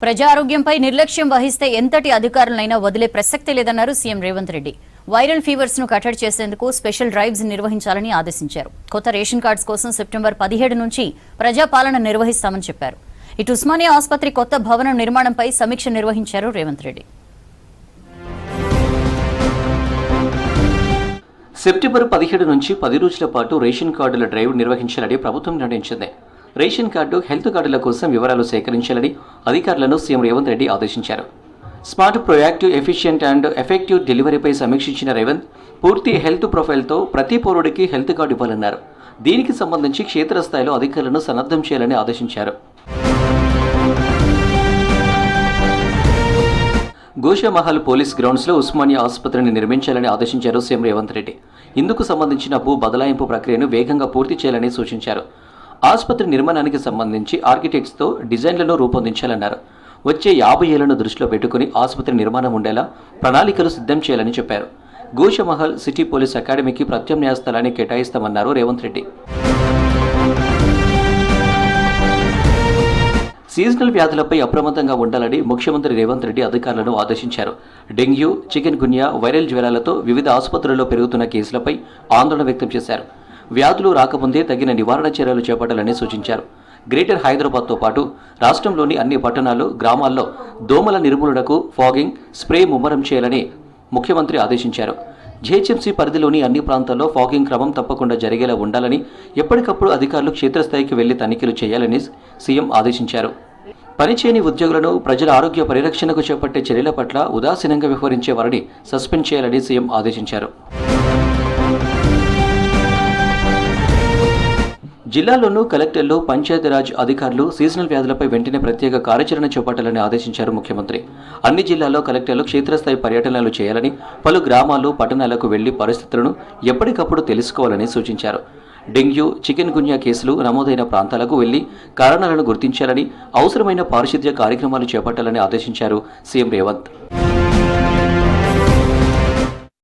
ప్రజా ఆరోగ్యంపై నిర్లక్ష్యం వహిస్తే ఎంతటి అధికారులైనా వదిలే ప్రసక్తి లేదన్నారు CM Revanth Reddy. Viral fevers ను కట్టడి చేసేందుకు స్పెషల్ డ్రైవ్స్ నిర్వహించాలని ఆదేశించారు. కొత్త రేషన్ కార్డ్స్ కోసం సెప్టెంబర్ 17 నుంచి ప్రజాపాలన నిర్వహిస్తామని చెప్పారు. ఇటు ఉస్మానియా ఆసుపత్రి కొత్త భవనం నిర్మాణంపై సమీక్ష నిర్వహించారు రేవంత్ రెడ్డి. సెప్టెంబర్ 17 నుంచి 10 రోజుల పాటు రేషన్ కార్డుల డ్రైవ్ నిర్వహించాలని ప్రభుత్వం నిర్ణయించింది. రేషన్ కార్డు, హెల్త్ కార్డుల కోసం వివరాలు సేకరించాలని అధికారులను సీఎం రేవంత్ రెడ్డి ఆదేశించారు. Smart, proactive, efficient and effective డెలివరీపై సమీక్షించిన రేవంత్ పూర్తి హెల్త్ ప్రొఫైల్తో ప్రతి పౌరుడికి హెల్త్ కార్డు ఇవ్వాలన్నారు. దీనికి సంబంధించి క్షేత్రస్థాయిలో అధికారులను సన్నద్ధం చేయాలని ఆదేశించారు. గోషామహల్ పోలీస్ గ్రౌండ్స్లో ఉస్మానియా ఆసుపత్రిని నిర్మించాలని ఆదేశించారు సీఎం రేవంత్ రెడ్డి. ఇందుకు సంబంధించిన భూ బదలాయింపు ప్రక్రియను వేగంగా పూర్తి చేయాలని సూచించారు. ఆసుపత్రి నిర్మాణానికి సంబంధించి ఆర్కిటెక్ట్స్తో డిజైన్లను రూపొందించాలన్నారు. వచ్చే 50 ఏళ్లను దృష్టిలో పెట్టుకుని ఆసుపత్రి నిర్మాణం ఉండేలా ప్రణాళికలు సిద్ధం చేయాలని చెప్పారు. గోషామహల్ సిటీ పోలీస్ అకాడమీకి ప్రత్యామ్నాయ స్థలాన్ని కేటాయిస్తామన్నారు రేవంత్ రెడ్డి. సీజనల్ వ్యాధులపై అప్రమత్తంగా ఉండాలని ముఖ్యమంత్రి రేవంత్ రెడ్డి అధికారులను ఆదేశించారు. డెంగ్యూ, చికెన్ గున్యా, వైరల్ జ్వరాలతో వివిధ ఆసుపత్రుల్లో పెరుగుతున్న కేసులపై ఆందోళన వ్యక్తం చేశారు. వ్యాధులు రాకముందే తగిన నివారణ చర్యలు చేపట్టాలని సూచించారు. గ్రేటర్ హైదరాబాద్తో పాటు రాష్ట్రంలోని అన్ని పట్టణాలు, గ్రామాల్లో దోమల నిర్మూలనకు ఫాగింగ్, స్ప్రే ముమ్మరం చేయాలని ముఖ్యమంత్రి ఆదేశించారు. జీహెచ్ఎంసీ పరిధిలోని అన్ని ప్రాంతాల్లో ఫాగింగ్ క్రమం తప్పకుండా జరిగేలా ఉండాలని, ఎప్పటికప్పుడు అధికారులు క్షేత్రస్థాయికి వెళ్లి తనిఖీలు చేయాలని సీఎం ఆదేశించారు. పనిచేయని ఉద్యోగులను ప్రజల ఆరోగ్య పరిరక్షణకు చేపట్టే చర్యల పట్ల ఉదాసీనంగా వ్యవహరించే వారిని సస్పెండ్ చేయాలని సీఎం ఆదేశించారు. జిల్లాలోనూ కలెక్టర్లు, పంచాయతీరాజ్ అధికారులు సీజనల్ వ్యాధులపై వెంటనే ప్రత్యేక కార్యాచరణ చేపట్టాలని ఆదేశించారు ముఖ్యమంత్రి. అన్ని జిల్లాల్లో కలెక్టర్లు క్షేత్రస్థాయి పర్యటనలు చేయాలని, పలు గ్రామాలు, పట్టణాలకు వెళ్లి పరిస్థితులను ఎప్పటికప్పుడు తెలుసుకోవాలని సూచించారు. డెంగ్యూ, చికెన్ గున్యా కేసులు నమోదైన ప్రాంతాలకు వెళ్లి కారణాలను గుర్తించాలని, అవసరమైన పారిశుద్ధ్య కార్యక్రమాలు చేపట్టాలని ఆదేశించారు సీఎం రేవంత్.